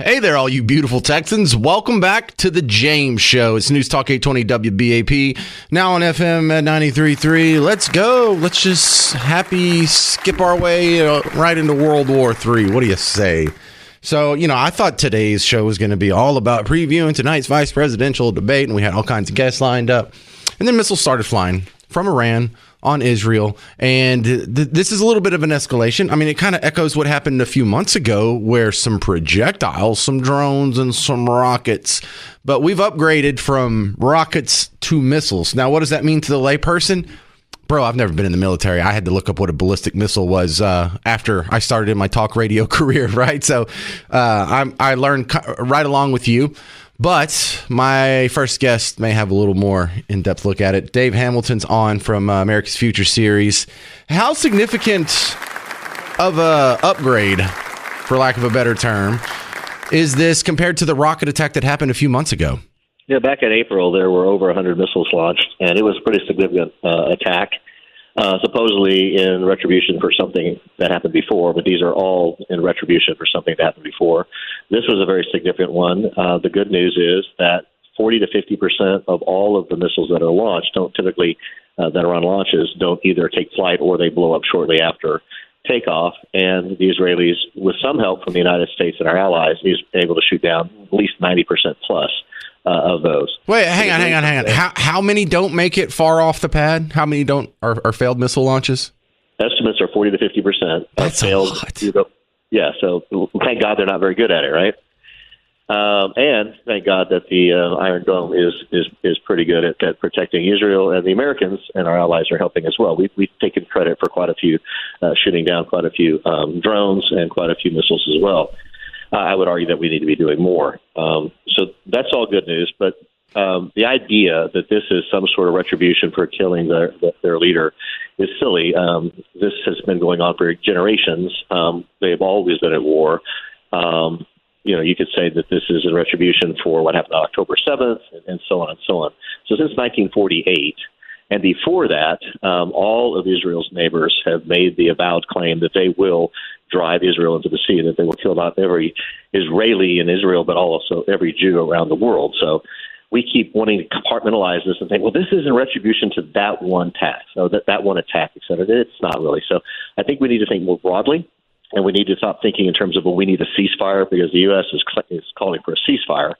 Hey there, all you beautiful Texans. Welcome back to the James Show. It's News Talk 820 WBAP, now on FM at 93.3. Let's go. Let's just skip our way right into World War III. What do you say? So, I thought today's show was going to be all about previewing tonight's vice presidential debate, and we had all kinds of guests lined up. And then missiles started flying from Iran on Israel, and this is a little bit of an escalation. I mean, it kind of echoes what happened a few months ago where some projectiles, some drones, and some rockets, but we've upgraded from rockets to missiles. Now, what does that mean to the layperson? Bro, I've never been in the military. I had to look up what a ballistic missile was after I started in my talk radio career, right? So I learned right along with you. But my first guest may have a little more in-depth look at it. Dave Hamilton's on from America's Future Series. How significant of a upgrade, for lack of a better term, is this compared to the rocket attack that happened a few months ago? Yeah, back in April, there were over 100 missiles launched, and it was a pretty significant attack, supposedly in retribution for something that happened before, but these are all in retribution for something that happened before. This was a very significant one. The good news is that 40 to 50% of all of the missiles that are launched don't typically, that are on launches, don't either take flight or they blow up shortly after takeoff. And the Israelis, with some help from the United States and our allies, is able to shoot down at least 90% plus of those. Wait, hang on. How many don't make it far off the pad? How many are failed missile launches? Estimates are 40 to 50%. That's failed. a lot. Yeah, so thank God they're not very good at it, right? And thank God that the Iron Dome is pretty good at protecting Israel, and the Americans and our allies are helping as well. We've taken credit for quite a few, shooting down quite a few drones and quite a few missiles as well. I would argue that we need to be doing more. So that's all good news, but the idea that this is some sort of retribution for killing their leader is silly. This has been going on for generations. They've always been at war. You could say that this is a retribution for what happened on October 7th and so on and so on. So since 1948, and before that, all of Israel's neighbors have made the avowed claim that they will drive Israel into the sea, that they will kill not every Israeli in Israel, but also every Jew around the world. So we keep wanting to compartmentalize this and think, well, this is in retribution to that one task, so that one attack, et cetera. It's not really. So I think we need to think more broadly, and we need to stop thinking in terms of, well, we need a ceasefire because the U.S. is calling for a ceasefire.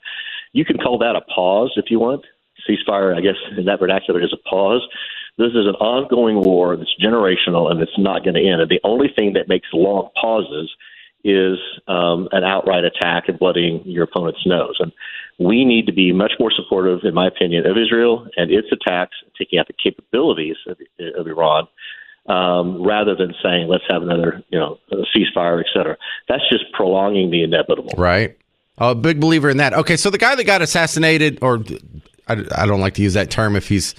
You can call that a pause if you want. Ceasefire, I guess, in that vernacular is a pause. This is an ongoing war that's generational, and it's not going to end. And the only thing that makes long pauses is an outright attack and bloodying your opponent's nose. And we need to be much more supportive, in my opinion, of Israel and its attacks, taking out the capabilities of Iran, rather than saying, let's have another ceasefire, et cetera. That's just prolonging the inevitable. Right. A big believer in that. Okay, so the guy that got assassinated, or I don't like to use that term if he's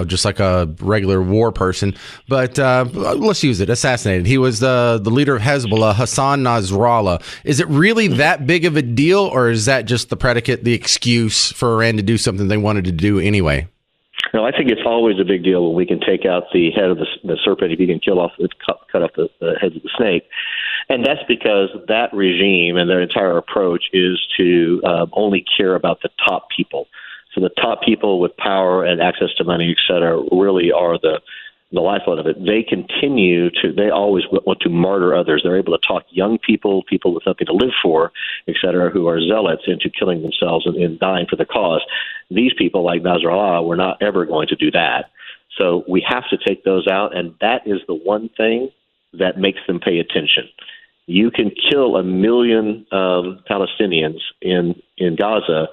just like a regular war person, but let's use it, assassinated. He was the leader of Hezbollah, Hassan Nasrallah. Is it really that big of a deal, or is that just the predicate, the excuse for Iran to do something they wanted to do anyway? No, I think it's always a big deal when we can take out the head of the serpent if you can cut off the heads of the snake. And that's because that regime and their entire approach is to only care about the top people. So the top people with power and access to money, et cetera, really are the lifeblood of it. They always want to martyr others. They're able to talk young people with something to live for, et cetera, who are zealots into killing themselves and dying for the cause. These people like Nasrallah were not ever going to do that. So we have to take those out, and that is the one thing that makes them pay attention. You can kill 1 million Palestinians in Gaza,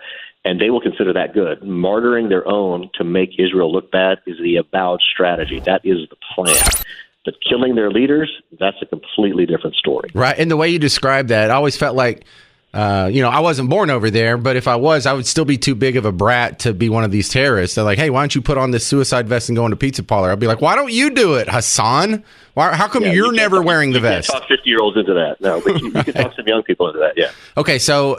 and they will consider that good. Martyring their own to make Israel look bad is the avowed strategy. That is the plan. But killing their leaders, that's a completely different story. Right. And the way you described that, I always felt like, I wasn't born over there, but if I was, I would still be too big of a brat to be one of these terrorists. They're like, hey, why don't you put on this suicide vest and go into pizza parlor? I'd be like, why don't you do it, Hassan? How come you're never wearing the vest? You can't talk 50-year-olds into that. No, but you can talk some young people into that, yeah. Okay, so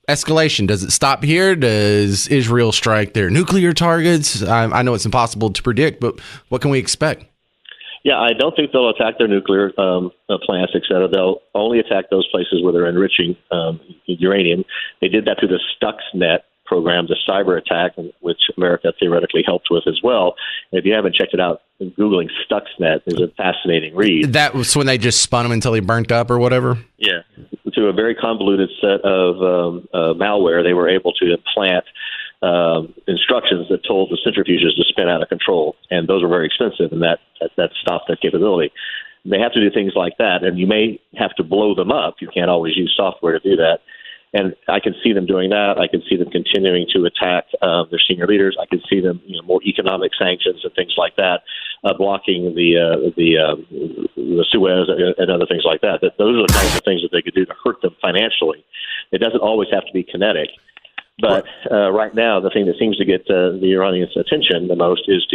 escalation, does it stop here? Does Israel strike their nuclear targets? I know it's impossible to predict, but what can we expect? Yeah, I don't think they'll attack their nuclear plants, et cetera. They'll only attack those places where they're enriching uranium. They did that through the Stuxnet program, the cyber attack, which America theoretically helped with as well. And if you haven't checked it out, Googling Stuxnet is a fascinating read. That was when they just spun them until he burnt up or whatever? Yeah. Through a very convoluted set of malware, they were able to implant instructions that told the centrifuges to spin out of control, and those are very expensive, and that stopped that capability. They have to do things like that, and you may have to blow them up. You can't always use software to do that. And I can see them doing that. I can see them continuing to attack their senior leaders. I can see them, more economic sanctions and things like that, blocking the Suez and other things like that. Those are the kinds of things that they could do to hurt them financially. It doesn't always have to be kinetic. But right now, the thing that seems to get the Iranians' attention the most is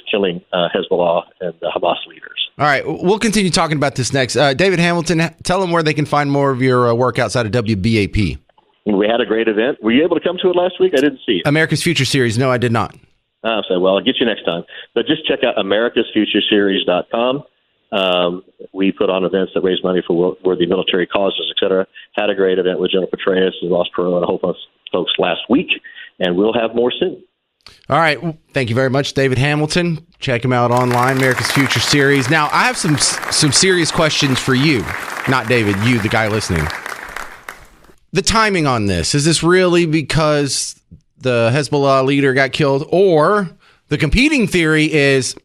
killing Hezbollah and the Hamas leaders. All right, we'll continue talking about this next. David Hamilton, tell them where they can find more of your work outside of WBAP. We had a great event. Were you able to come to it last week? I didn't see it. America's Future Series. No, I did not. So, well, I'll get you next time. But just check out americasfutureseries.com. We put on events that raise money for worthy military causes, et cetera. Had a great event with General Petraeus and Ross Perot and a whole bunch of folks last week, and we'll have more soon. All right. Well, thank you very much, David Hamilton. Check him out online, America's Future Series. Now, I have some serious questions for you. Not David, you, the guy listening. The timing on this, is this really because the Hezbollah leader got killed, or the competing theory is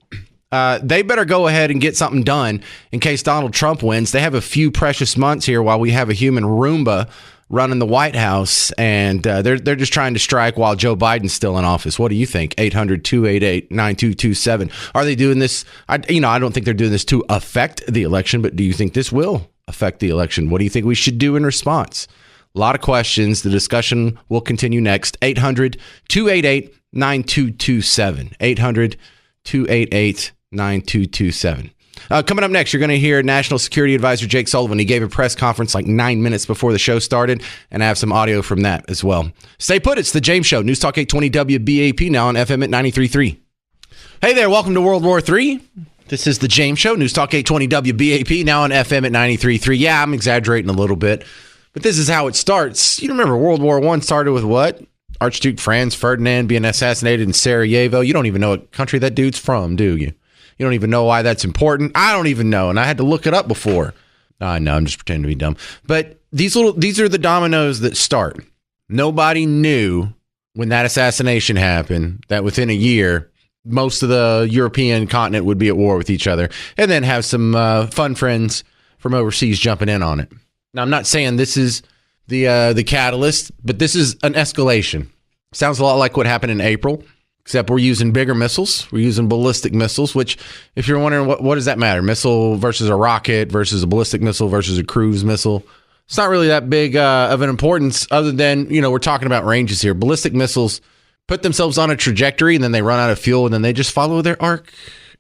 they better go ahead and get something done in case Donald Trump wins? They have a few precious months here while we have a human Roomba running the White House, and they're just trying to strike while Joe Biden's still in office. What do you think? 800-288-9227. Are they doing this? I don't think they're doing this to affect the election, but do you think this will affect the election? What do you think we should do in response? A lot of questions. The discussion will continue next. 800-288-9227. 800-288-9227. Coming up next, you're going to hear National Security Advisor Jake Sullivan. He gave a press conference like 9 minutes before the show started, and I have some audio from that as well. Stay put. It's The James Show. News Talk 820 WBAP, now on FM at 93.3. Hey there. Welcome to World War III. This is The James Show. News Talk 820 WBAP, now on FM at 93.3. Yeah, I'm exaggerating a little bit, but this is how it starts. You remember World War I started with what? Archduke Franz Ferdinand being assassinated in Sarajevo. You don't even know what country that dude's from, do you? You don't even know why that's important. I don't even know, and I had to look it up before. No, I'm just pretending to be dumb. But these are the dominoes that start. Nobody knew when that assassination happened that within a year, most of the European continent would be at war with each other, and then have some fun friends from overseas jumping in on it. Now, I'm not saying this is the catalyst, but this is an escalation. Sounds a lot like what happened in April, except we're using bigger missiles. We're using ballistic missiles, which, if you're wondering, what does that matter? Missile versus a rocket versus a ballistic missile versus a cruise missile. It's not really that big of an importance, other than, we're talking about ranges here. Ballistic missiles put themselves on a trajectory, and then they run out of fuel, and then they just follow their arc.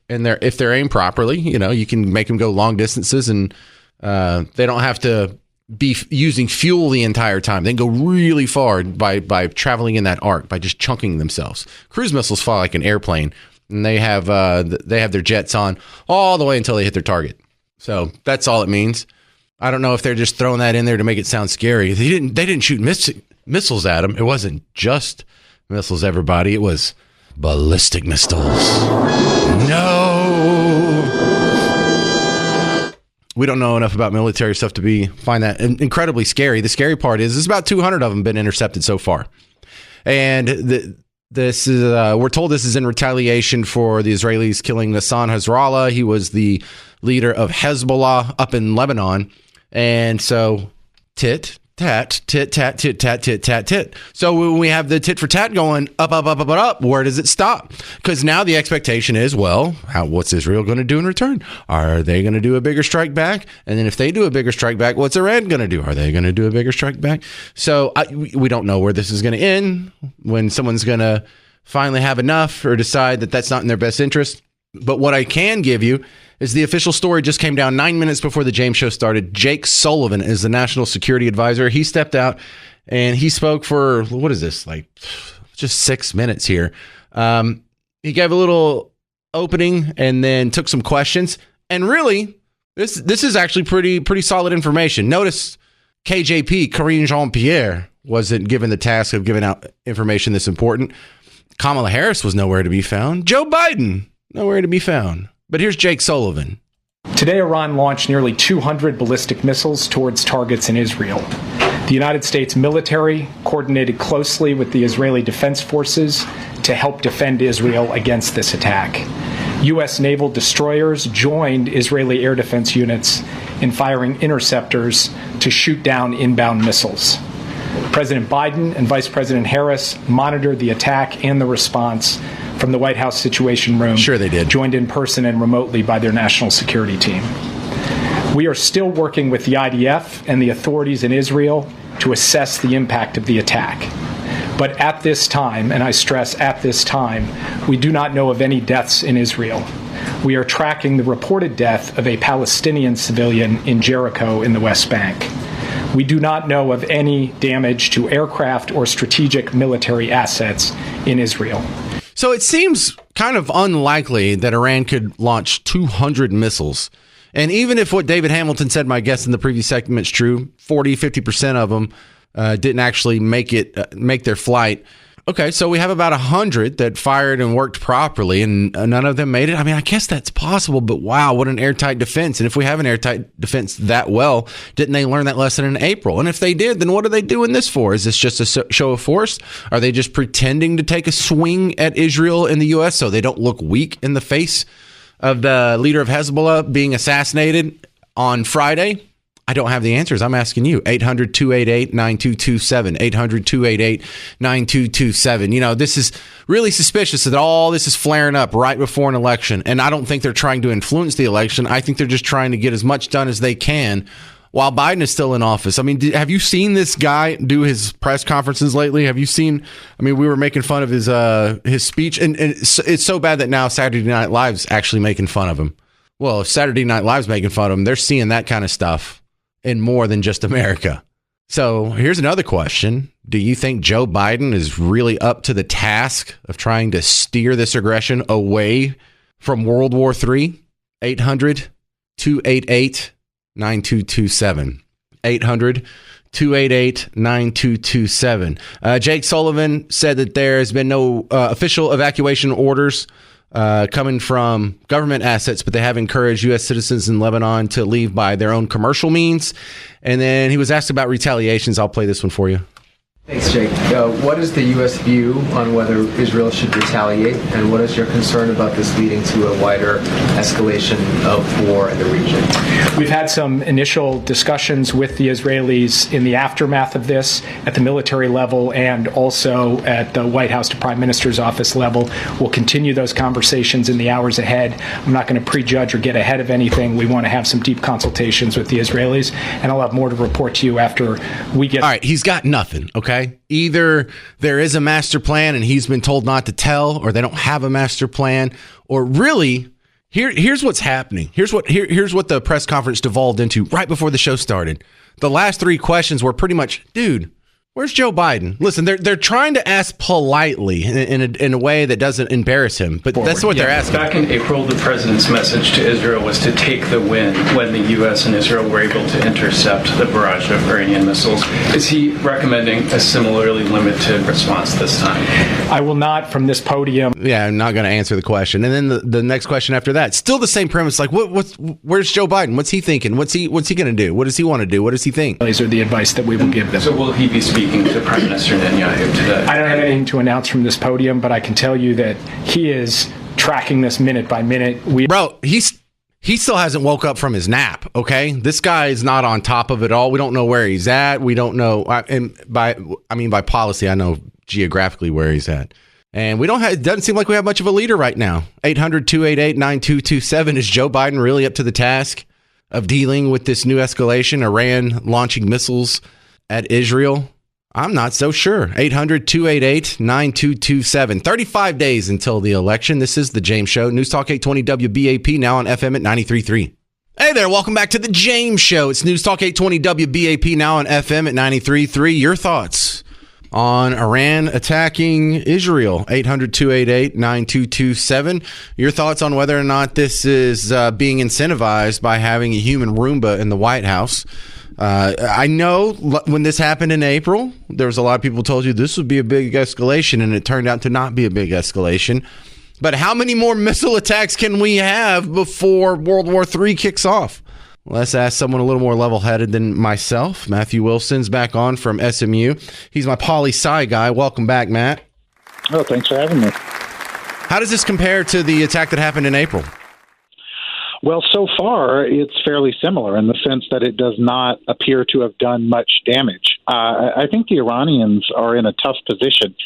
And if they're aimed properly, you can make them go long distances, and they don't have to be using fuel the entire time. They can go really far by traveling in that arc, by just chunking themselves. Cruise missiles fly like an airplane, and they have their jets on all the way until they hit their target. So that's all it means. I don't know if they're just throwing that in there to make it sound scary. They didn't shoot missiles at them. It wasn't just missiles, everybody. It was ballistic missiles. No. We don't know enough about military stuff to find that incredibly scary. The scary part is there's about 200 of them been intercepted so far. And this is we're told this is in retaliation for the Israelis killing Hassan Nasrallah. He was the leader of Hezbollah up in Lebanon. And so tit, tat, tit, tat, tit, tat, tit, tat, tit. So when we have the tit for tat going up, up, up, up, up, where does it stop? Because now the expectation is, what's Israel going to do in return? Are they going to do a bigger strike back? And then if they do a bigger strike back, what's Iran going to do? Are they going to do a bigger strike back? So we don't know where this is going to end, when someone's going to finally have enough or decide that that's not in their best interest. But what I can give you is the official story just came down 9 minutes before the James Show started. Jake Sullivan is the National Security Advisor. He stepped out and he spoke for, what is this, like just 6 minutes here. He gave a little opening and then took some questions. And really, this is actually pretty solid information. Notice KJP, Karine Jean-Pierre, wasn't given the task of giving out information this important. Kamala Harris was nowhere to be found. Joe Biden, nowhere to be found. But here's Jake Sullivan. Today, Iran launched nearly 200 ballistic missiles towards targets in Israel. The United States military coordinated closely with the Israeli Defense Forces to help defend Israel against this attack. U.S. naval destroyers joined Israeli air defense units in firing interceptors to shoot down inbound missiles. President Biden and Vice President Harris monitored the attack and the response from the White House Situation Room. Sure they did. Joined in person and remotely by their national security team. We are still working with the IDF and the authorities in Israel to assess the impact of the attack. But at this time, and I stress at this time, we do not know of any deaths in Israel. We are tracking the reported death of a Palestinian civilian in Jericho in the West Bank. We do not know of any damage to aircraft or strategic military assets in Israel. So it seems kind of unlikely that Iran could launch 200 missiles. And even if what David Hamilton said, my guess in the previous segment, is true, 40-50% of them didn't actually make their flight. Okay, so we have about 100 that fired and worked properly, and none of them made it. I mean, I guess that's possible, but wow, what an airtight defense. And if we have an airtight defense that well, didn't they learn that lesson in April? And if they did, then what are they doing this for? Is this just a show of force? Are they just pretending to take a swing at Israel in the U.S. so they don't look weak in the face of the leader of Hezbollah being assassinated on Friday? I don't have the answers. I'm asking you. 800-288-9227. 800-288-9227. You know, this is really suspicious that all this is flaring up right before an election. And I don't think they're trying to influence the election. I think they're just trying to get as much done as they can while Biden is still in office. I mean, have you seen this guy do his press conferences lately? Have you seen? I mean, we were making fun of his speech. And it's so bad that now Saturday Night Live's actually making fun of him. Well, if Saturday Night Live's making fun of him, they're seeing that kind of stuff in more than just America. So here's another question. Do you think Joe Biden is really up to the task of trying to steer this aggression away from World War III? 800-288-9227. 800-288-9227. Jake Sullivan said that there has been no official evacuation orders coming from government assets, but they have encouraged U.S. citizens in Lebanon to leave by their own commercial means. And then he was asked about retaliations. I'll play this one for you. Thanks, Jake. What is the U.S. view on whether Israel should retaliate, and what is your concern about this leading to a wider escalation of war in the region? We've had some initial discussions with the Israelis in the aftermath of this at the military level and also at the White House to Prime Minister's office level. We'll continue those conversations in the hours ahead. I'm not going to prejudge or get ahead of anything. We want to have some deep consultations with the Israelis, and I'll have more to report to you after we get... All right, he's got nothing, okay? Either there is a master plan and he's been told not to tell, or they don't have a master plan, or really, here's what's happening. Here's what the press conference devolved into right before the show started. The last three questions were pretty much, dude, where's Joe Biden? Listen, they're trying to ask politely in a way that doesn't embarrass him, but that's what they're asking. Back in April, the president's message to Israel was to take the win when the U.S. and Israel were able to intercept the barrage of Iranian missiles. Is he recommending a similarly limited response this time? I will not from this podium. Yeah, I'm not going to answer the question. And then the next question after that, still the same premise. Like, where's Joe Biden? What's he thinking? What's he going to do? What does he want to do? What does he think? These are the advice that we will give them. So will he be speaking to Prime Minister Netanyahu today? I don't have anything to announce from this podium, but I can tell you that he is tracking this minute by minute. Bro, he still hasn't woke up from his nap, okay? This guy is not on top of it all. We don't know where he's at. We don't know. By policy, I know geographically where he's at. And it doesn't seem like we have much of a leader right now. 800-288-9227. Is Joe Biden really up to the task of dealing with this new escalation, Iran launching missiles at Israel? I'm not so sure. 800-288-9227. 35 days until the election. This is The James Show. News Talk 820 WBAP, now on FM at 93.3. Hey there, welcome back to The James Show. It's News Talk 820 WBAP, now on FM at 93.3. Your thoughts on Iran attacking Israel. 800-288-9227. Your thoughts on whether or not this is being incentivized by having a human Roomba in the White House. I know when this happened in April, there was a lot of people who told you this would be a big escalation, and it turned out to not be a big escalation. But how many more missile attacks can we have before World War III kicks off? Let's ask someone a little more level-headed than myself. Matthew Wilson's back on from SMU. He's my poli-sci guy. Welcome back, Matt. Oh, thanks for having me. How does this compare to the attack that happened in April? Well, so far, it's fairly similar in the sense that it does not appear to have done much damage. I think the Iranians are in a tough position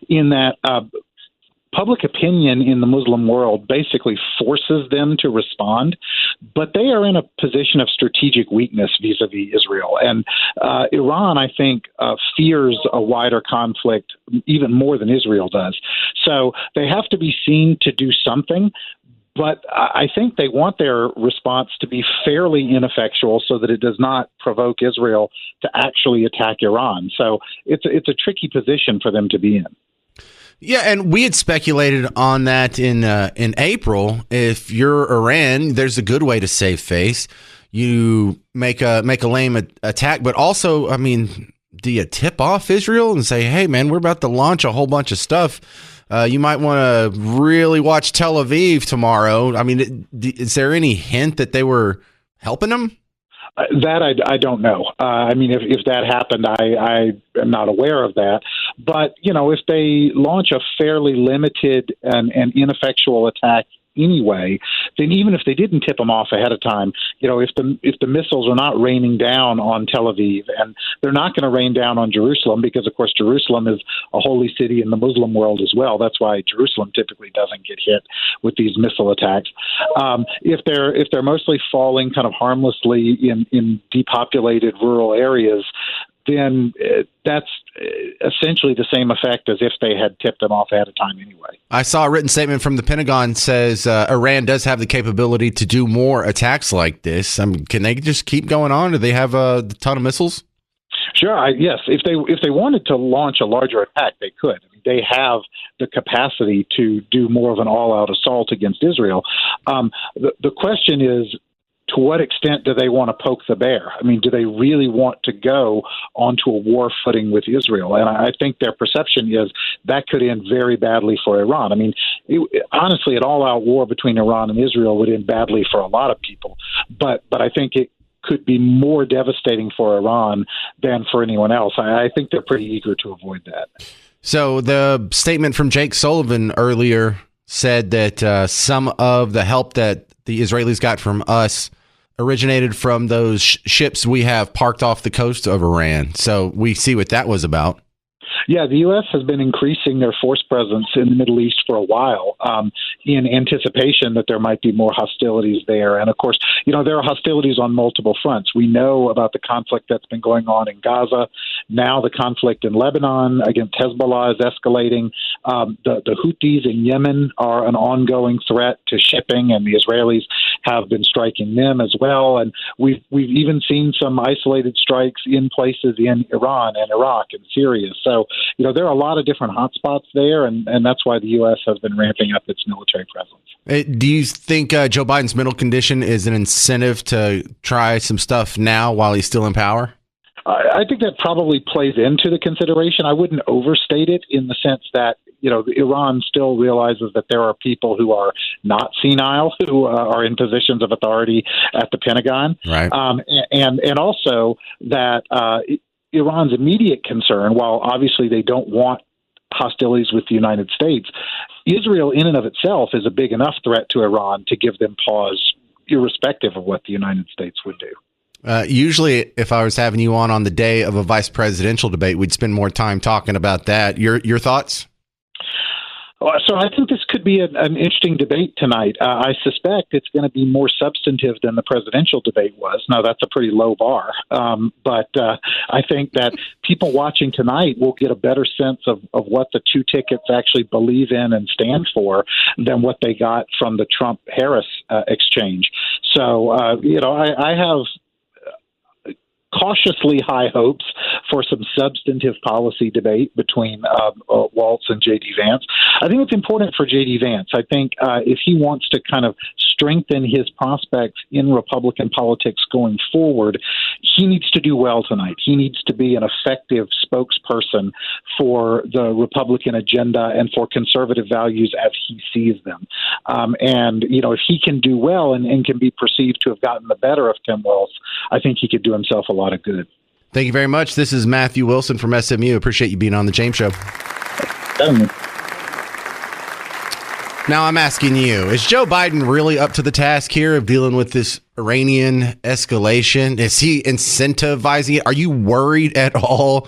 in that public opinion in the Muslim world basically forces them to respond, but they are in a position of strategic weakness vis-a-vis Israel. And Iran, I think, fears a wider conflict even more than Israel does. So they have to be seen to do something. But I think they want their response to be fairly ineffectual so that it does not provoke Israel to actually attack Iran. So it's a tricky position for them to be in. Yeah, and we had speculated on that in April. If you're Iran, there's a good way to save face. You make a lame attack, but also, I mean, do you tip off Israel and say, hey, man, we're about to launch a whole bunch of stuff. You might want to really watch Tel Aviv tomorrow. I mean, is there any hint that they were helping them? That I don't know. I mean, if that happened, I am not aware of that. But, you know, if they launch a fairly limited and ineffectual attack anyway, then even if they didn't tip them off ahead of time, you know, if the missiles are not raining down on Tel Aviv, and they're not going to rain down on Jerusalem because, of course, Jerusalem is a holy city in the Muslim world as well. That's why Jerusalem typically doesn't get hit with these missile attacks. If they're mostly falling kind of harmlessly in depopulated rural areas, then that's essentially the same effect as if they had tipped them off ahead of time anyway. I saw a written statement from the Pentagon says Iran does have the capability to do more attacks like this. Can they just keep going on? Do they have a ton of missiles? Sure. Yes. If they wanted to launch a larger attack, they could. I mean, they have the capacity to do more of an all-out assault against Israel. The question is, to what extent do they want to poke the bear? I mean, do they really want to go onto a war footing with Israel? And I think their perception is that could end very badly for Iran. I mean, honestly, an all-out war between Iran and Israel would end badly for a lot of people. But I think it could be more devastating for Iran than for anyone else. I think they're pretty eager to avoid that. So the statement from Jake Sullivan earlier said that some of the help that the Israelis got from us originated from those ships we have parked off the coast of Iran. So we see what that was about. Yeah, the U.S. has been increasing their force presence in the Middle East for a while in anticipation that there might be more hostilities there. And, of course, you know, there are hostilities on multiple fronts. We know about the conflict that's been going on in Gaza. Now the conflict in Lebanon against Hezbollah is escalating. The Houthis in Yemen are an ongoing threat to shipping, and the Israelis have been striking them as well. And we've even seen some isolated strikes in places in Iran and Iraq and Syria. So, you know, there are a lot of different hotspots there, and that's why the U.S. has been ramping up its military presence. Do you think Joe Biden's mental condition is an incentive to try some stuff now while he's still in power? I think that probably plays into the consideration. I wouldn't overstate it in the sense that, you know, Iran still realizes that there are people who are not senile, who are in positions of authority at the Pentagon. Right. And also that Iran's immediate concern, while obviously they don't want hostilities with the United States, Israel in and of itself is a big enough threat to Iran to give them pause, irrespective of what the United States would do. Usually, if I was having you on the day of a vice presidential debate, we'd spend more time talking about that. Your thoughts? So I think this could be an interesting debate tonight. I suspect it's going to be more substantive than the presidential debate was. Now, that's a pretty low bar. But I think that people watching tonight will get a better sense of what the two tickets actually believe in and stand for than what they got from the Trump-Harris exchange. So, you know, I have cautiously high hopes for some substantive policy debate between Waltz and J.D. Vance. I think it's important for J.D. Vance. I think if he wants to kind of strengthen his prospects in Republican politics going forward, he needs to do well tonight. He needs to be an effective spokesperson for the Republican agenda and for conservative values as he sees them. And, if he can do well and can be perceived to have gotten the better of Tim Walz, I think he could do himself a lot of good. Thank you very much. This is Matthew Wilson from SMU. Appreciate you being on the James Show. Now I'm asking you, is Joe Biden really up to the task here of dealing with this Iranian escalation? Is he incentivizing it? Are you worried at all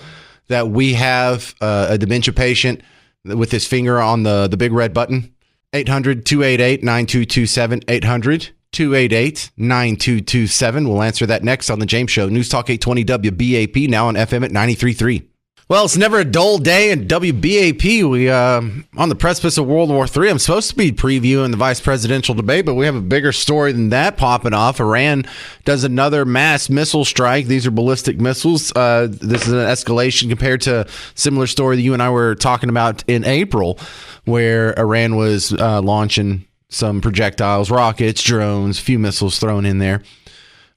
that we have a dementia patient with his finger on the big red button? 800-288-9227, 800-288-9227. We'll answer that next on The James Show. News Talk 820 WBAP, now on FM at 93.3. Well, it's never a dull day in WBAP. We on the precipice of World War III. I'm supposed to be previewing the vice presidential debate, but we have a bigger story than that popping off. Iran does another mass missile strike. These are ballistic missiles. This is an escalation compared to similar story that you and I were talking about in April, where Iran was launching some projectiles, rockets, drones, a few missiles thrown in there.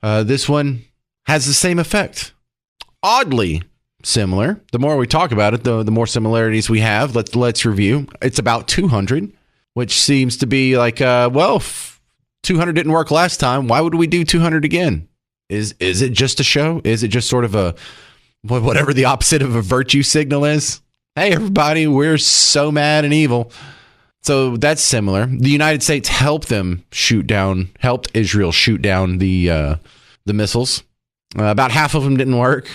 This one has the same effect. Oddly similar. The more we talk about it, the more similarities we have. Let's review. It's about 200, which seems to be like, 200 didn't work last time. Why would we do 200 again? Is it just a show? Is it just sort of a whatever the opposite of a virtue signal is? Hey, everybody, we're so mad and evil. So that's similar. The United States helped Israel shoot down the missiles. About half of them didn't work.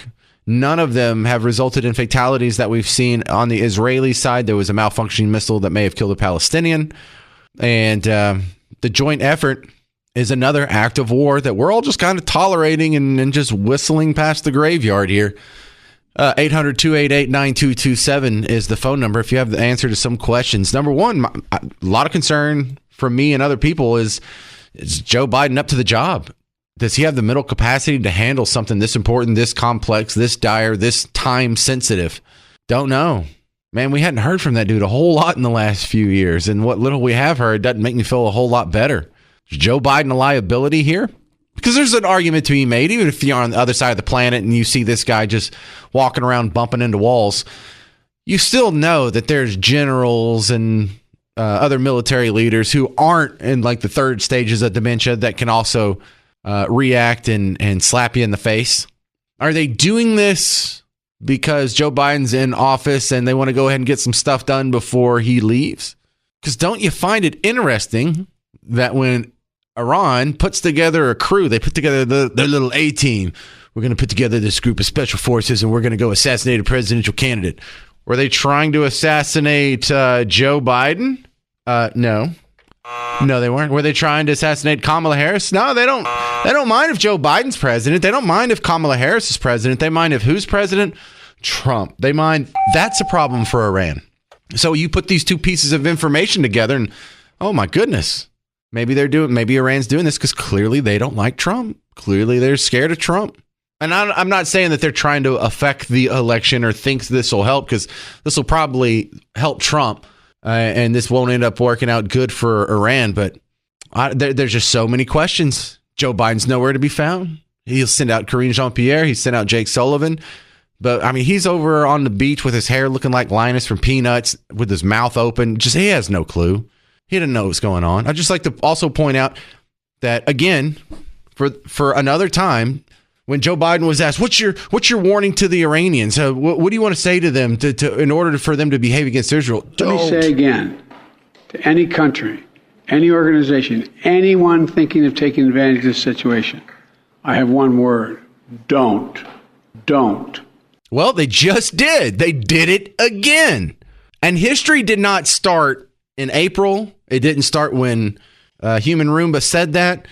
None of them have resulted in fatalities that we've seen on the Israeli side. There was a malfunctioning missile that may have killed a Palestinian. And the joint effort is another act of war that we're all just kind of tolerating and just whistling past the graveyard here. 800-288-9227 is the phone number if you have the answer to some questions. Number one, a lot of concern from me and other people is Joe Biden up to the job? Does he have the mental capacity to handle something this important, this complex, this dire, this time sensitive? Don't know. Man, we hadn't heard from that dude a whole lot in the last few years. And what little we have heard doesn't make me feel a whole lot better. Is Joe Biden a liability here? Because there's an argument to be made, even if you're on the other side of the planet and you see this guy just walking around bumping into walls, you still know that there's generals and other military leaders who aren't in like the third stages of dementia that can also react and slap you in the face. Are they doing this because Joe Biden's in office and they want to go ahead and get some stuff done before he leaves? Because don't you find it interesting that when Iran puts together a crew, they put together their little A-team. We're going to put together this group of special forces and we're going to go assassinate a presidential candidate. Were they trying to assassinate Joe Biden? No. No, they weren't. Were they trying to assassinate Kamala Harris? No, they don't. They don't mind if Joe Biden's president. They don't mind if Kamala Harris is president. They mind if who's president? Trump. They mind. That's a problem for Iran. So you put these two pieces of information together and, oh my goodness, maybe Iran's doing this because clearly they don't like Trump. Clearly they're scared of Trump. And I'm not saying that they're trying to affect the election or think this will help, because this will probably help Trump. And this won't end up working out good for Iran. But there's just so many questions. Joe Biden's nowhere to be found. He'll send out Karine Jean-Pierre. He sent out Jake Sullivan. But, I mean, he's over on the beach with his hair looking like Linus from Peanuts with his mouth open. Just he has no clue. He didn't know what's going on. I'd just like to also point out that, again, for another time, when Joe Biden was asked, what's your warning to the Iranians? What do you want to say to them in order for them to behave against Israel? Let me say again, to any country, any organization, anyone thinking of taking advantage of this situation, I have one word: don't. Well, they just did. They did it again. And history did not start in April. It didn't start when Human Roomba said that.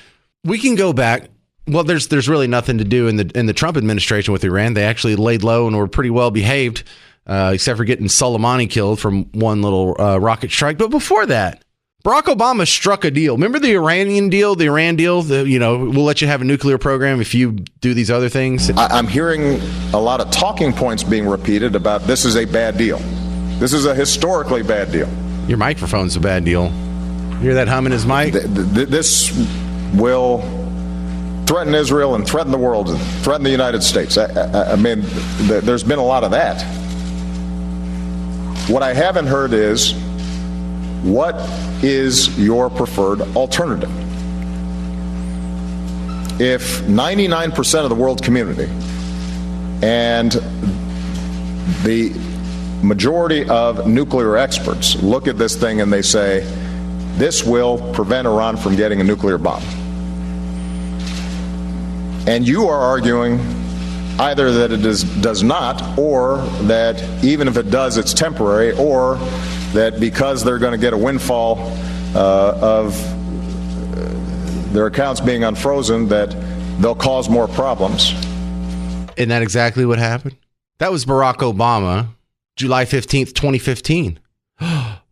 We can go back. Well, there's really nothing to do in the Trump administration with Iran. They actually laid low and were pretty well behaved, except for getting Soleimani killed from one little rocket strike. But before that, Barack Obama struck a deal. Remember the Iranian deal, the Iran deal? We'll let you have a nuclear program if you do these other things. I'm hearing a lot of talking points being repeated about this is a bad deal. This is a historically bad deal. Your microphone's a bad deal. You hear that hum in his mic? This will threaten Israel and threaten the world and threaten the United States. I mean, there's been a lot of that. What I haven't heard is, what is your preferred alternative? If 99% of the world community and the majority of nuclear experts look at this thing and they say, this will prevent Iran from getting a nuclear bomb, and you are arguing either that it does not, or that even if it does, it's temporary, or that because they're going to get a windfall of their accounts being unfrozen, that they'll cause more problems. Isn't that exactly what happened? That was Barack Obama, July 15th, 2015.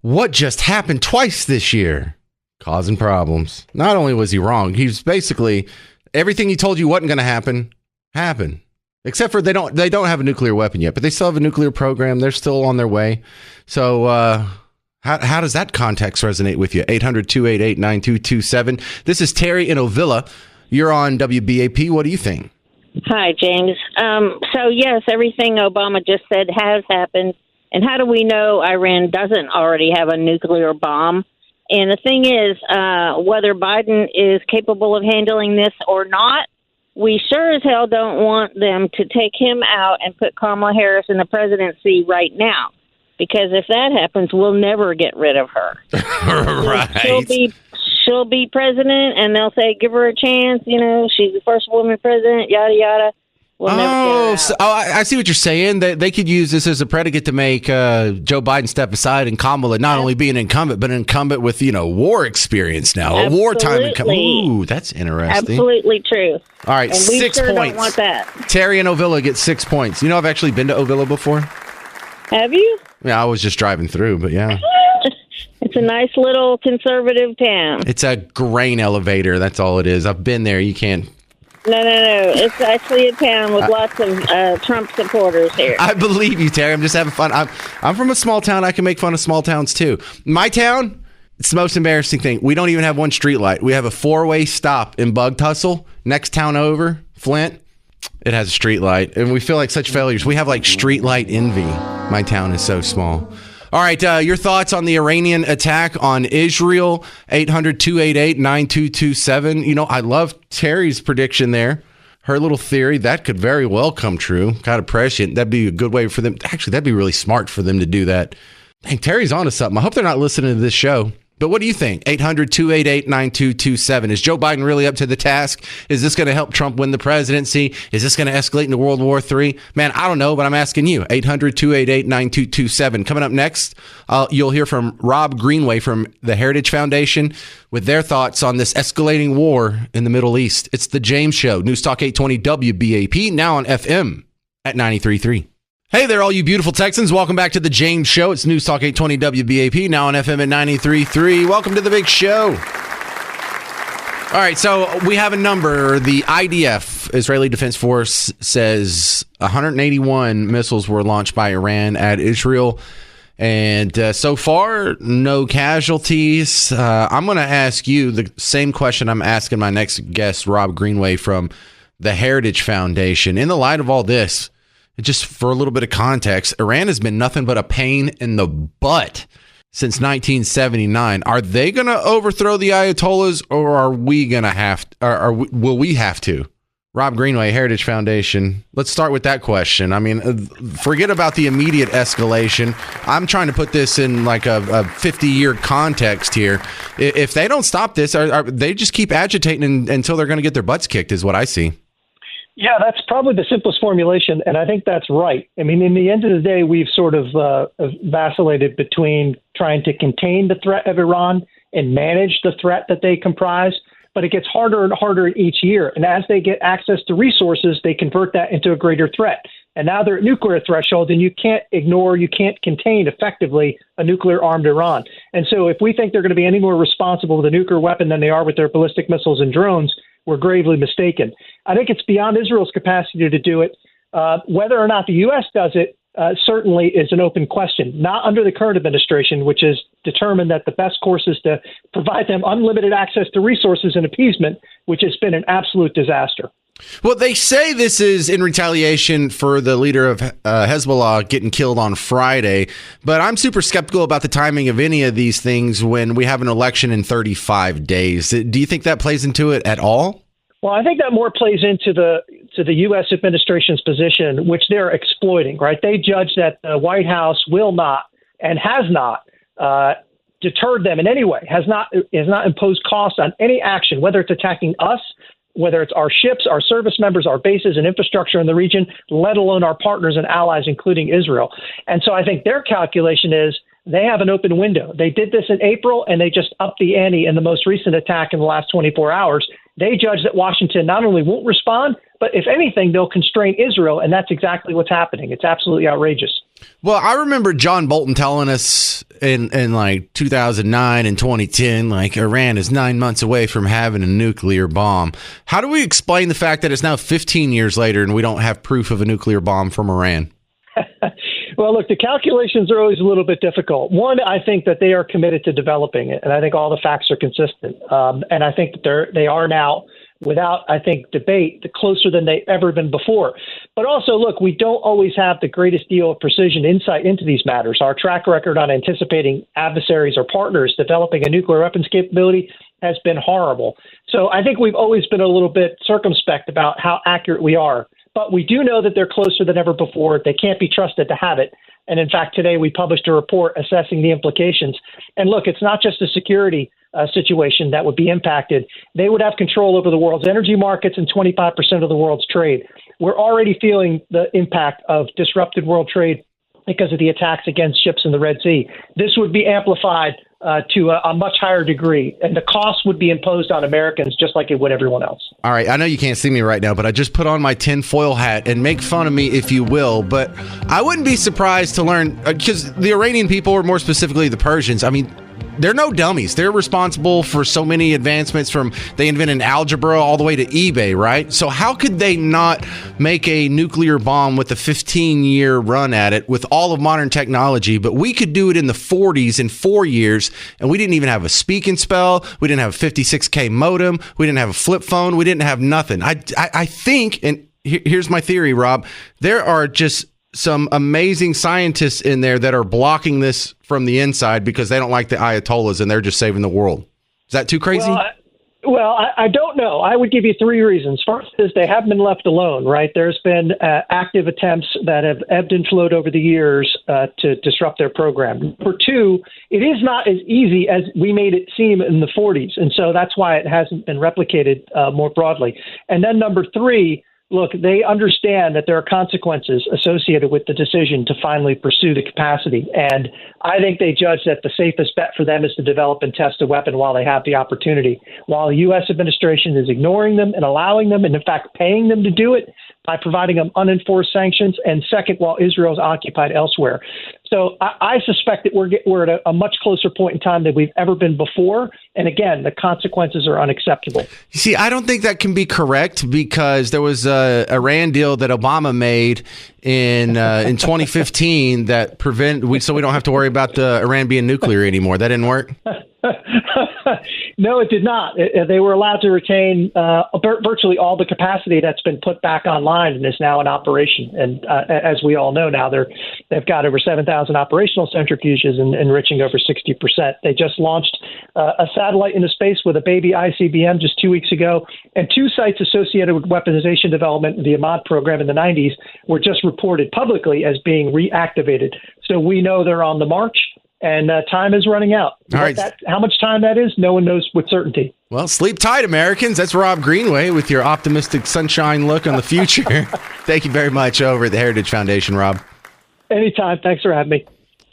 What just happened twice this year? Causing problems. Not only was he wrong, he's basically everything he told you wasn't going to happen, happened. Except for they don't have a nuclear weapon yet, but they still have a nuclear program. They're still on their way. So how does that context resonate with you? 800-288-9227. This is Terry in Ovilla. You're on WBAP. What do you think? Hi, James. So, yes, everything Obama just said has happened. And how do we know Iran doesn't already have a nuclear bomb? And the thing is, whether Biden is capable of handling this or not, we sure as hell don't want them to take him out and put Kamala Harris in the presidency right now. Because if that happens, we'll never get rid of her. Right. She'll be president, and they'll say, give her a chance. She's the first woman president, yada, yada. We'll never get her out. I see what you're saying. They could use this as a predicate to make Joe Biden step aside and Kamala not only be an incumbent, but an incumbent with, war experience now. Absolutely. A wartime incumbent. Ooh, that's interesting. Absolutely true. All right, and 6 sure points. Don't want that. Terry in Ovilla gets 6 points. I've actually been to Ovilla before. Have you? Yeah, I was just driving through, but yeah. It's a nice little conservative town. It's a grain elevator. That's all it is. I've been there. You can't. No. It's actually a town with lots of Trump supporters here. I believe you, Terry. I'm just having fun. I'm from a small town. I can make fun of small towns, too. My town, it's the most embarrassing thing. We don't even have one street light. We have a 4-way stop in Bug Tussle. Next town over, Flint, it has a street light. And we feel like such failures. We have like street light envy. My town is so small. All right, your thoughts on the Iranian attack on Israel, 800-288-9227. I love Terry's prediction there. Her little theory, that could very well come true. Kind of prescient. That'd be a good way for them. Actually, that'd be really smart for them to do that. Dang, Terry's onto something. I hope they're not listening to this show. But what do you think? 800-288-9227. Is Joe Biden really up to the task? Is this going to help Trump win the presidency? Is this going to escalate into World War III? Man, I don't know, but I'm asking you. 800-288-9227. Coming up next, you'll hear from Rob Greenway from the Heritage Foundation with their thoughts on this escalating war in the Middle East. It's The James Show. News Talk 820 WBAP, now on FM at 93.3. Hey there, all you beautiful Texans. Welcome back to The James Show. It's News Talk 820 WBAP, now on FM at 93.3. Welcome to the big show. All right, so we have a number. The IDF, Israeli Defense Force, says 181 missiles were launched by Iran at Israel. And so far, no casualties. I'm going to ask you the same question I'm asking my next guest, Rob Greenway from the Heritage Foundation. In the light of all this, just for a little bit of context, Iran has been nothing but a pain in the butt since 1979. Are they going to overthrow the Ayatollahs, or are we going to have to, will we have to? Rob Greenway, Heritage Foundation. Let's start with that question. I mean, forget about the immediate escalation. I'm trying to put this in like a 50-year context here. If they don't stop this, they just keep agitating until they're going to get their butts kicked, is what I see. Yeah, that's probably the simplest formulation, and I think that's right. I mean, in the end of the day, we've sort of vacillated between trying to contain the threat of Iran and manage the threat that they comprise, but it gets harder and harder each year. And as they get access to resources, they convert that into a greater threat. And now they're at nuclear threshold, and you can't ignore, you can't contain effectively a nuclear-armed Iran. And so if we think they're going to be any more responsible with a nuclear weapon than they are with their ballistic missiles and drones, we're gravely mistaken. I think it's beyond Israel's capacity to do it. Whether or not the U.S. does it certainly is an open question, not under the current administration, which has determined that the best course is to provide them unlimited access to resources and appeasement, which has been an absolute disaster. Well, they say this is in retaliation for the leader of Hezbollah getting killed on Friday, but I'm super skeptical about the timing of any of these things when we have an election in 35 days. Do you think that plays into it at all? Well, I think that more plays into the U.S. administration's position, which they're exploiting, right? They judge that the White House will not and has not deterred them in any way, has not imposed costs on any action, whether it's attacking us, whether it's our ships, our service members, our bases and infrastructure in the region, let alone our partners and allies, including Israel. And so I think their calculation is they have an open window. They did this in April, and they just upped the ante in the most recent attack in the last 24 hours. They judge that Washington not only won't respond, but if anything, they'll constrain Israel, and that's exactly what's happening. It's absolutely outrageous. Well, I remember John Bolton telling us in like 2009 and 2010, like Iran is 9 months away from having a nuclear bomb. How do we explain the fact that it's now 15 years later and we don't have proof of a nuclear bomb from Iran? Well, look, the calculations are always a little bit difficult. One, I think that they are committed to developing it, and I think all the facts are consistent. And I think that they are now, without, I think, debate, closer than they've ever been before. But also, look, we don't always have the greatest deal of precision insight into these matters. Our track record on anticipating adversaries or partners developing a nuclear weapons capability has been horrible. So I think we've always been a little bit circumspect about how accurate we are. But we do know that they're closer than ever before. They can't be trusted to have it. And in fact, today we published a report assessing the implications. And look, it's not just a security situation that would be impacted. They would have control over the world's energy markets and 25% of the world's trade. We're already feeling the impact of disrupted world trade because of the attacks against ships in the Red Sea. This would be amplified to a much higher degree, and the cost would be imposed on Americans just like it would everyone else. All right, I know you can't see me right now, but I just put on my tinfoil hat, and make fun of me if you will, but I wouldn't be surprised to learn, because the Iranian people, or more specifically the Persians, I mean, they're no dummies. They're responsible for so many advancements, from they invented algebra all the way to eBay, right? So how could they not make a nuclear bomb with a 15-year run at it with all of modern technology? But we could do it in the 40s in 4 years, and we didn't even have a speak and spell. We didn't have a 56K modem. We didn't have a flip phone. We didn't have nothing. I think, and here's my theory, Rob, there are just some amazing scientists in there that are blocking this from the inside because they don't like the Ayatollahs and they're just saving the world. Is that too crazy? Well, I don't know. I would give you three reasons. First is they haven't been left alone, right? There's been active attempts that have ebbed and flowed over the years to disrupt their program. Number two, it is not as easy as we made it seem in the 40s. And so that's why it hasn't been replicated more broadly. And then number three, look, they understand that there are consequences associated with the decision to finally pursue the capacity. And I think they judge that the safest bet for them is to develop and test a weapon while they have the opportunity, while the U.S. administration is ignoring them and allowing them, and in fact paying them to do it by providing them unenforced sanctions, and second, while Israel is occupied elsewhere. So I suspect that we're at a much closer point in time than we've ever been before. And again, the consequences are unacceptable. You see, I don't think that can be correct, because there was a Iran deal that Obama made in 2015 that so we don't have to worry about Iran being nuclear anymore. That didn't work. No, it did not. They were allowed to retain virtually all the capacity that's been put back online and is now in operation. And as we all know now, they've got over 7,000 operational centrifuges and enriching over 60%. They just launched a satellite into space with a baby ICBM just 2 weeks ago, and two sites associated with weaponization development, the Ahmad program in the 90s, were just reported publicly as being reactivated. So we know they're on the march. And time is running out. All right. How much time that is, no one knows with certainty. Well, sleep tight, Americans. That's Rob Greenway with your optimistic sunshine look on the future. Thank you very much over at the Heritage Foundation, Rob. Anytime. Thanks for having me.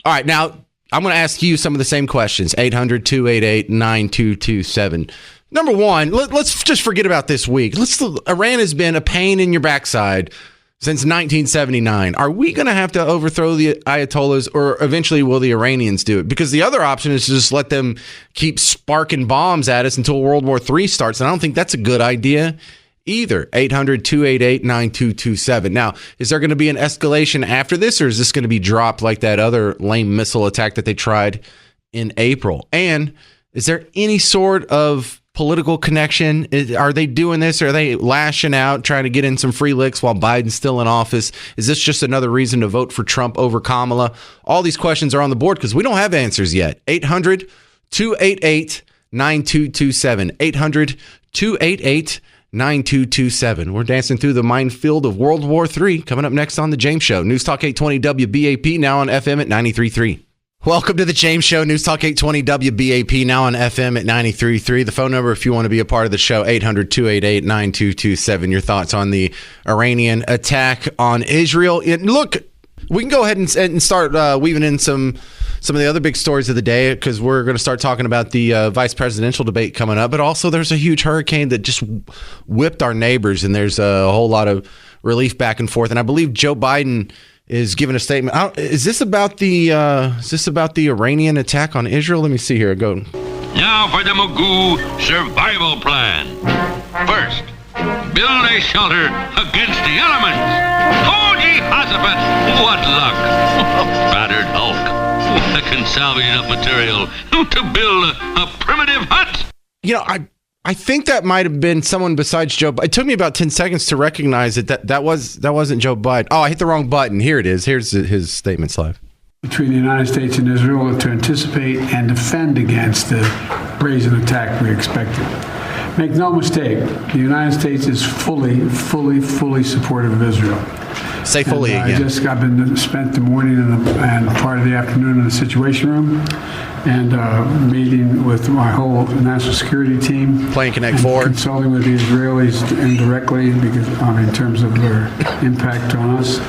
All right. Now, I'm going to ask you some of the same questions. 800-288-9227. Number one, let's just forget about this week. Iran has been a pain in your backside since 1979. Are we going to have to overthrow the Ayatollahs, or eventually will the Iranians do it? Because the other option is to just let them keep sparking bombs at us until World War III starts. And I don't think that's a good idea either. 800-288-9227. Now, is there going to be an escalation after this, or is this going to be dropped like that other lame missile attack that they tried in April? And is there any sort of political connection? Are they doing this? Are they lashing out, trying to get in some free licks while Biden's still in office? Is this just another reason to vote for Trump over Kamala? All these questions are on the board because we don't have answers yet. 800-288-9227. 800-288-9227. We're dancing through the minefield of World War III. Coming up next on The James Show. News Talk 820 WBAP, now on FM at 93.3. Welcome to The James Show. News Talk 820 WBAP, now on FM at 93.3. The phone number, if you want to be a part of the show, 800-288-9227. Your thoughts on the Iranian attack on Israel. Look, we can go ahead and start weaving in some of the other big stories of the day, because we're going to start talking about the vice presidential debate coming up. But also, there's a huge hurricane that just whipped our neighbors, and there's a whole lot of relief back and forth. And I believe Joe Biden is giving a statement. Is this about the Iranian attack on Israel? Let me see here. Go. Now for the Magoo survival plan. First, build a shelter against the elements. Oh, Jehoshaphat, what luck! Battered Hulk that can salvage enough material to build a primitive hut. You know, I think that might have been someone besides Joe Biden. It took me about 10 seconds to recognize that wasn't Joe Biden. Oh, I hit the wrong button. Here it is. Here's his statements live. Between the United States and Israel to anticipate and defend against the brazen attack we expected. Make no mistake, the United States is fully supportive of Israel. Say fully again. I've spent the morning and part of the afternoon in the Situation Room, and meeting with my whole national security team. Playing Connect 4. Consulting with the Israelis indirectly because in terms of their impact on us.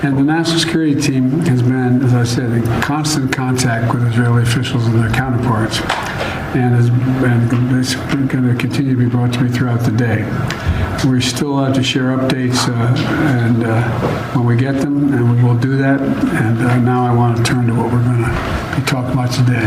And the national security team has been, as I said, in constant contact with Israeli officials and their counterparts, and is going to continue to be brought to me throughout the day. We still have to share updates and when we get them, and we will do that. And now I want to turn to what we're going to be talking about today,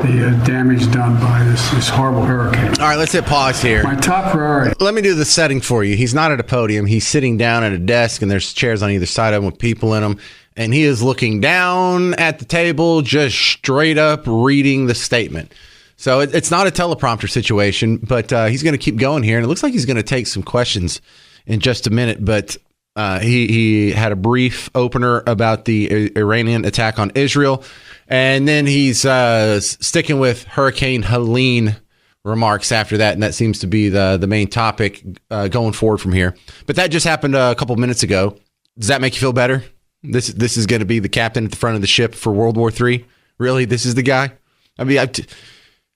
the damage done by this horrible hurricane. All right, let's hit pause here. My top priority. Let me do the setting for you. He's not at a podium. He's sitting down at a desk, and there's chairs on either side of him with people in them. And he is looking down at the table, just straight up reading the statement. So it's not a teleprompter situation, but he's going to keep going here. And it looks like he's going to take some questions in just a minute. But he had a brief opener about the Iranian attack on Israel. And then he's sticking with Hurricane Helene remarks after that. And that seems to be the main topic going forward from here. But that just happened a couple minutes ago. Does that make you feel better? This is going to be the captain at the front of the ship for World War III? Really? This is the guy? I mean,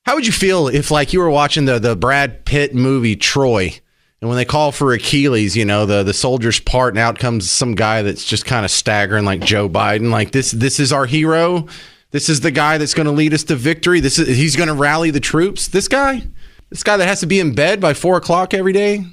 how would you feel if, like, you were watching the Brad Pitt movie Troy, and when they call for Achilles, you know, the soldier's part, and out comes some guy that's just kind of staggering like Joe Biden? Like, this is our hero? This is the guy that's going to lead us to victory? He's going to rally the troops? This guy that has to be in bed by 4 o'clock every day?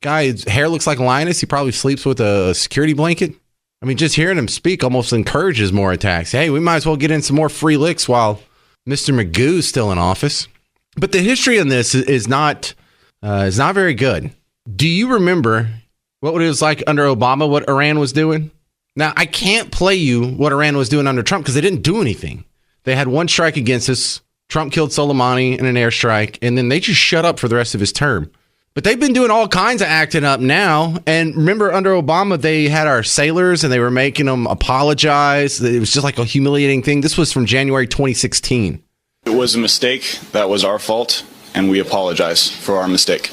Guy, his hair looks like Linus. He probably sleeps with a security blanket. I mean, just hearing him speak almost encourages more attacks. Hey, we might as well get in some more free licks while Mr. Magoo's still in office. But the history on this is not very good. Do you remember what it was like under Obama, what Iran was doing? Now, I can't play you what Iran was doing under Trump because they didn't do anything. They had one strike against us. Trump killed Soleimani in an airstrike, and then they just shut up for the rest of his term. But they've been doing all kinds of acting up now. And remember, under Obama, they had our sailors and they were making them apologize. It was just like a humiliating thing. This was from January 2016. It was a mistake. That was our fault. And we apologize for our mistake.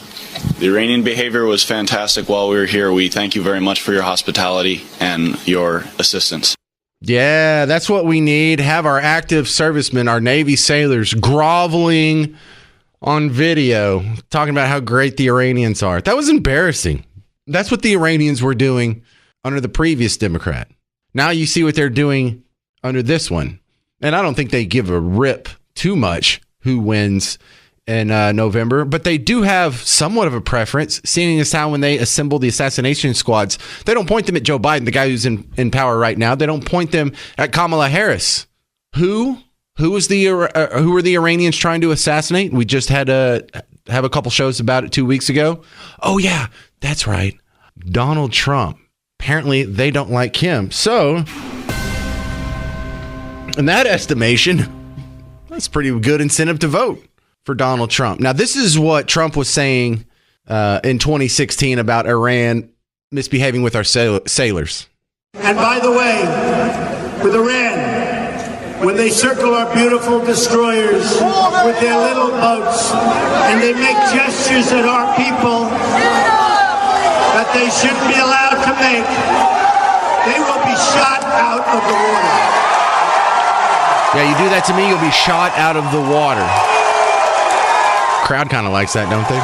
The Iranian behavior was fantastic while we were here. We thank you very much for your hospitality and your assistance. Yeah, that's what we need. Have our active servicemen, our Navy sailors, groveling on video, talking about how great the Iranians are. That was embarrassing. That's what the Iranians were doing under the previous Democrat. Now you see what they're doing under this one. And I don't think they give a rip too much who wins in November, but they do have somewhat of a preference, seeing as how when they assemble the assassination squads, they don't point them at Joe Biden, the guy who's in power right now. They don't point them at Kamala Harris. Who were the Iranians trying to assassinate? We just had to have a couple shows about it 2 weeks ago. Oh, yeah, that's right. Donald Trump. Apparently, they don't like him. So, in that estimation, that's pretty good incentive to vote for Donald Trump. Now, this is what Trump was saying in 2016 about Iran misbehaving with our sailors. And by the way, with Iran, when they circle our beautiful destroyers with their little boats and they make gestures at our people that they shouldn't be allowed to make, they will be shot out of the water. Yeah, you do that to me, you'll be shot out of the water. Crowd kind of likes that, don't they?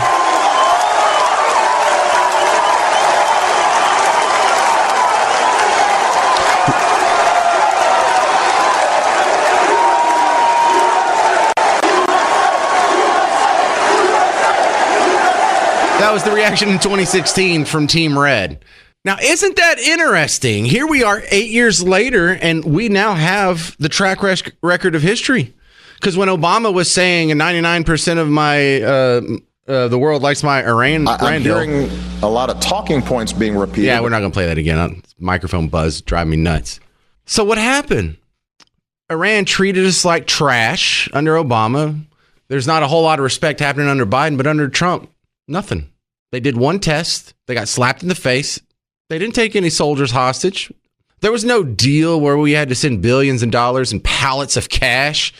That was the reaction in 2016 from Team Red. Now, isn't that interesting? Here we are 8 years later, and we now have the track record of history. Because when Obama was saying 99% of the world likes my Iran I'm deal, hearing a lot of talking points being repeated. Yeah, we're not going to play that again. Microphone buzz drive me nuts. So what happened? Iran treated us like trash under Obama. There's not a whole lot of respect happening under Biden, but under Trump, nothing. They did one test. They got slapped in the face. They didn't take any soldiers hostage. There was no deal where we had to send billions of dollars and pallets of cash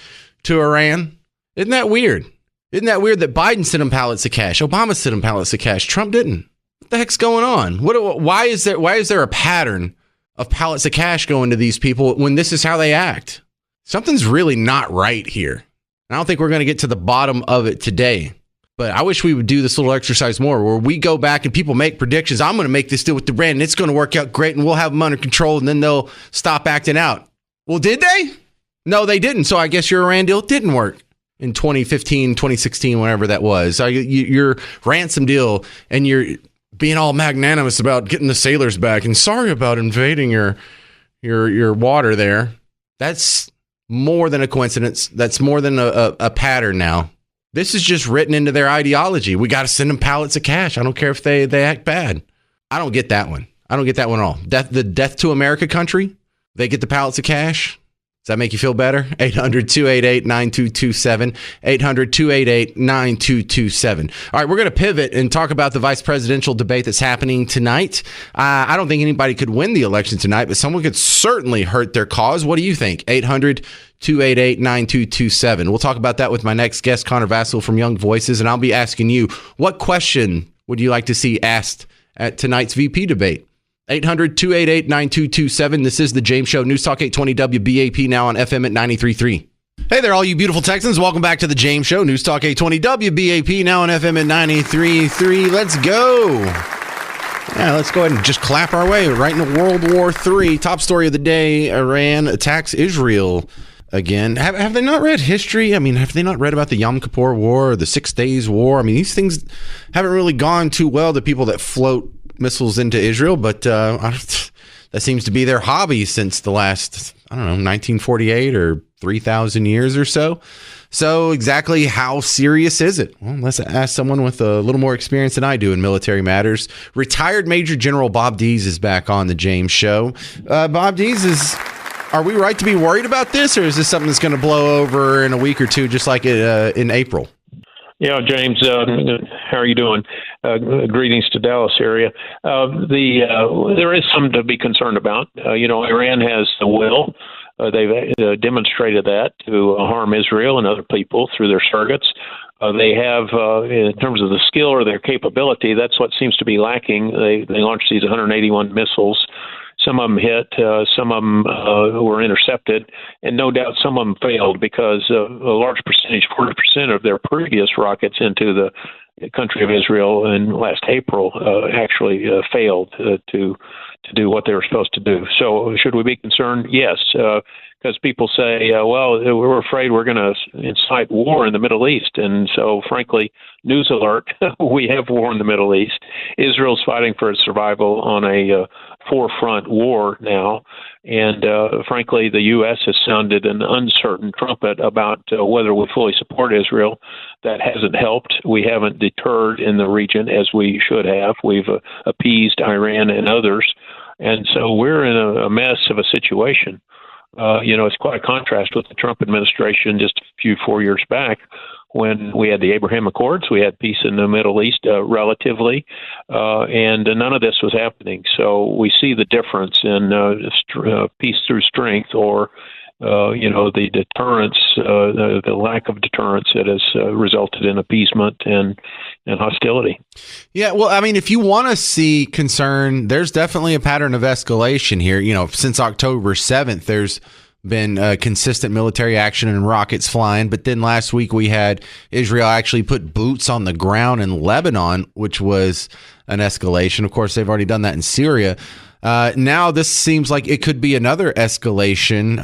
to Iran. Isn't that weird? Isn't that weird that Biden sent them pallets of cash? Obama sent them pallets of cash. Trump didn't. What the heck's going on? Why is there a pattern of pallets of cash going to these people when this is how they act? Something's really not right here. I don't think we're going to get to the bottom of it today. But I wish we would do this little exercise more where we go back and people make predictions. I'm going to make this deal with Iran and it's going to work out great and we'll have them under control and then they'll stop acting out. Well, did they? No, they didn't. So I guess your Iran deal didn't work in 2015, 2016, whatever that was. Your ransom deal and you're being all magnanimous about getting the sailors back and sorry about invading your water there. That's more than a coincidence. That's more than a pattern now. This is just written into their ideology. We got to send them pallets of cash. I don't care if they act bad. I don't get that one. I don't get that one at all. The death to America country, they get the pallets of cash. Does that make you feel better? 800-288-9227. 800-288-9227. All right, we're going to pivot and talk about the vice presidential debate that's happening tonight. I don't think anybody could win the election tonight, but someone could certainly hurt their cause. What do you think? 800-288-9227. We'll talk about that with my next guest, Connor Vassell from Young Voices, and I'll be asking you, what question would you like to see asked at tonight's VP debate? 800-288-9227. This is The James Show, News Talk 820 WBAP, now on FM at 93.3. Hey there, all you beautiful Texans. Welcome back to The James Show, News Talk 820 WBAP, now on FM at 93.3. Let's go. Yeah, let's go ahead and just clap our way right into World War III. Top story of the day, Iran attacks Israel again. Have they not read history? I mean, have they not read about the Yom Kippur War or the 6 Days War? I mean, these things haven't really gone too well to people that float missiles into Israel, but that seems to be their hobby since the last, 1948 or 3,000 years or so. So exactly how serious is it? Well, let's ask someone with a little more experience than I do in military matters. Retired Major General Bob Dees is back on The James Show. Bob Dees, are we right to be worried about this, or is this something that's going to blow over in a week or two, just like in April? Yeah, James, how are you doing? Greetings to Dallas area. There is something to be concerned about. Iran has the will. They've demonstrated that to harm Israel and other people through their surrogates. They have, in terms of the skill or their capability, that's what seems to be lacking. They launched these 181 missiles. Some of them hit, some of them were intercepted, and no doubt some of them failed because a large percentage, 40% of their previous rockets into the country of Israel in last April actually failed to do what they were supposed to do. So should we be concerned? Yes. because people say, well, we're afraid we're going to incite war in the Middle East. And so, frankly, news alert, we have war in the Middle East. Israel's fighting for its survival on a forefront war now. And frankly, the U.S. has sounded an uncertain trumpet about whether we fully support Israel. That hasn't helped. We haven't deterred in the region as we should have. We've appeased Iran and others. And so we're in a mess of a situation. It's quite a contrast with the Trump administration just a few 4 years back, when we had the Abraham Accords, we had peace in the Middle East relatively, and none of this was happening. So we see the difference in peace through strength, or the deterrence, the lack of deterrence that has resulted in appeasement and hostility. Yeah, well, I mean, if you want to see concern, there's definitely a pattern of escalation here. Since October 7th, there's been consistent military action and rockets flying. But then last week we had Israel actually put boots on the ground in Lebanon, which was an escalation. Of course, they've already done that in Syria. Now this seems like it could be another escalation.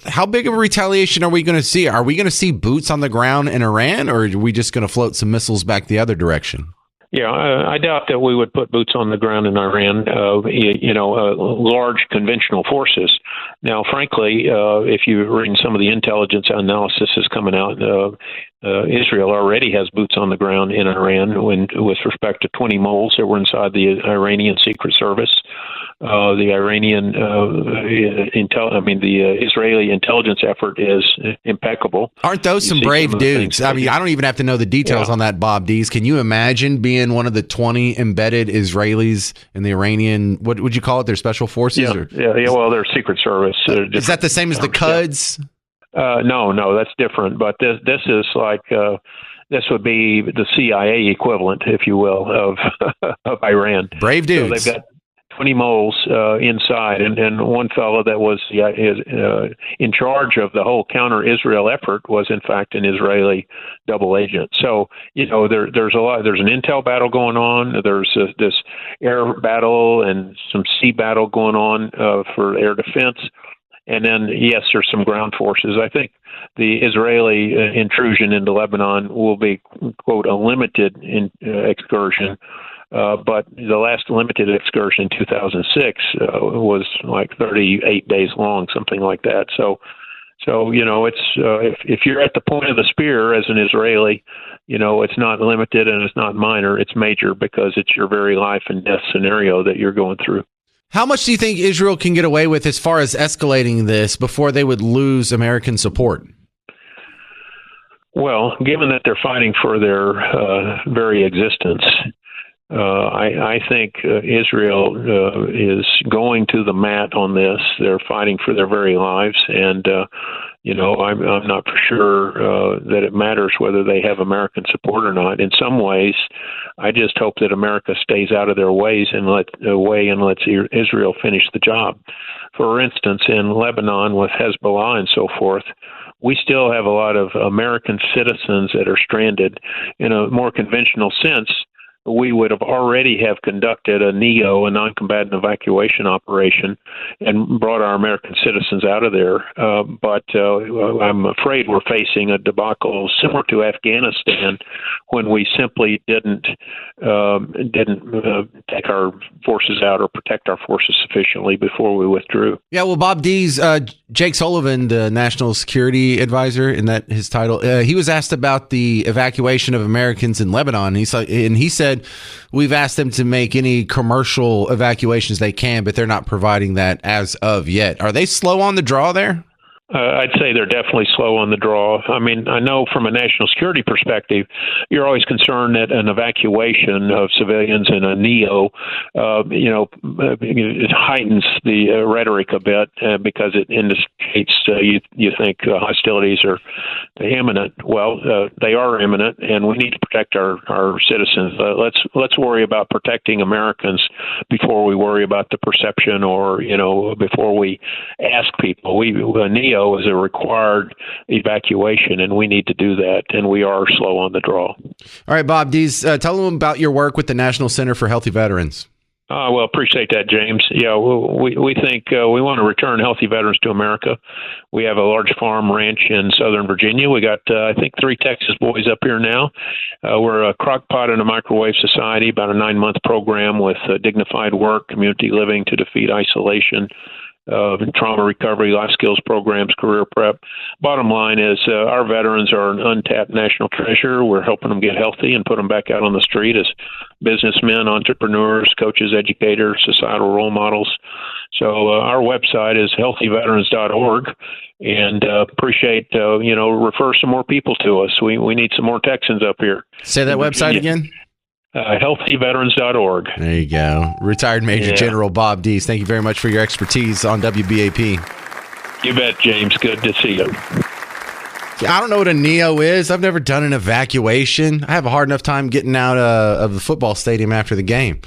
How big of a retaliation are we going to see? Are we going to see boots on the ground in Iran, or are we just going to float some missiles back the other direction? Yeah, I doubt that we would put boots on the ground in Iran, large conventional forces. Now, frankly, if you read some of the intelligence analysis is coming out, Israel already has boots on the ground in Iran with respect to 20 moles that were inside the Iranian Secret Service. The Israeli intelligence effort is impeccable. Aren't those some brave dudes? I mean, I don't even have to know the details on that, Bob Dees. Can you imagine being one of the 20 embedded Israelis in the Iranian, what would you call it, their special forces? Yeah. Well, their Secret Service. Is that the same as the Quds? No, that's different. But this is like this would be the CIA equivalent, if you will, of Iran. Brave dudes. So they've got 20 moles inside, and one fellow that was in charge of the whole counter-Israel effort was, in fact, an Israeli double agent. So, there's a lot. There's an intel battle going on. There's this air battle and some sea battle going on for air defense. And then, yes, there's some ground forces. I think the Israeli intrusion into Lebanon will be, quote, a limited excursion. But the last limited excursion in 2006 was like 38 days long, something like that. So it's if you're at the point of the spear as an Israeli, it's not limited and it's not minor. It's major, because it's your very life and death scenario that you're going through. How much do you think Israel can get away with as far as escalating this before they would lose American support? Well, given that they're fighting for their very existence, I think Israel is going to the mat on this. They're fighting for their very lives, and I'm not for sure that it matters whether they have American support or not. In some ways, I just hope that America stays out of their ways and lets Israel finish the job. For instance, in Lebanon with Hezbollah and so forth, we still have a lot of American citizens that are stranded. In a more conventional sense, we would have already have conducted a NEO, a non-combatant evacuation operation, and brought our American citizens out of there. But I'm afraid we're facing a debacle similar to Afghanistan, when we simply didn't take our forces out or protect our forces sufficiently before we withdrew. Yeah, well, Bob Dees, Jake Sullivan, the national security advisor, in that his title, he was asked about the evacuation of Americans in Lebanon. And he said, we've asked them to make any commercial evacuations they can, but they're not providing that as of yet. Are they slow on the draw there? I'd say they're definitely slow on the draw. I mean, I know from a national security perspective, you're always concerned that an evacuation of civilians in a NEO, it heightens the rhetoric a bit because it indicates you think hostilities are imminent. Well, they are imminent, and we need to protect our citizens. Let's worry about protecting Americans before we worry about the perception, or before we ask people. NEO is a required evacuation, and we need to do that, and we are slow on the draw. All right, Bob Dees, tell them about your work with the National Center for Healthy Veterans. Well, appreciate that, James. Yeah, we think we want to return healthy veterans to America. We have a large farm ranch in Southern Virginia. We got, I think, 3 Texas boys up here now. We're a crockpot and a microwave society, about a 9-month program with dignified work, community living to defeat isolation, trauma recovery, life skills programs, career prep. Bottom line is our veterans are an untapped national treasure. We're helping them get healthy and put them back out on the street as businessmen, entrepreneurs, coaches, educators, societal role models. So our website is healthyveterans.org, and appreciate, refer some more people to us. We need some more Texans up here. Say that website again. Healthyveterans.org. There you go. Retired Major General Bob Dees, thank you very much for your expertise on WBAP. You bet, James. Good to see you. I don't know what a NEO is. I've never done an evacuation. I have a hard enough time getting out of the football stadium after the game.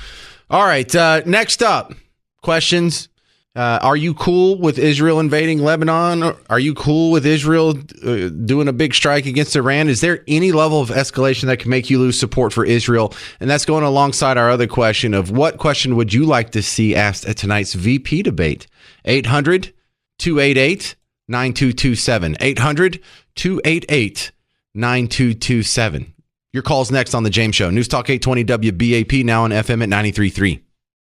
All right, next up, questions. Are you cool with Israel invading Lebanon? Are you cool with Israel doing a big strike against Iran? Is there any level of escalation that can make you lose support for Israel? And that's going alongside our other question of what question would you like to see asked at tonight's VP debate? 800-288-9227. 800-288-9227. Your call's next on The James Show. News Talk 820 WBAP, now on FM at 93.3.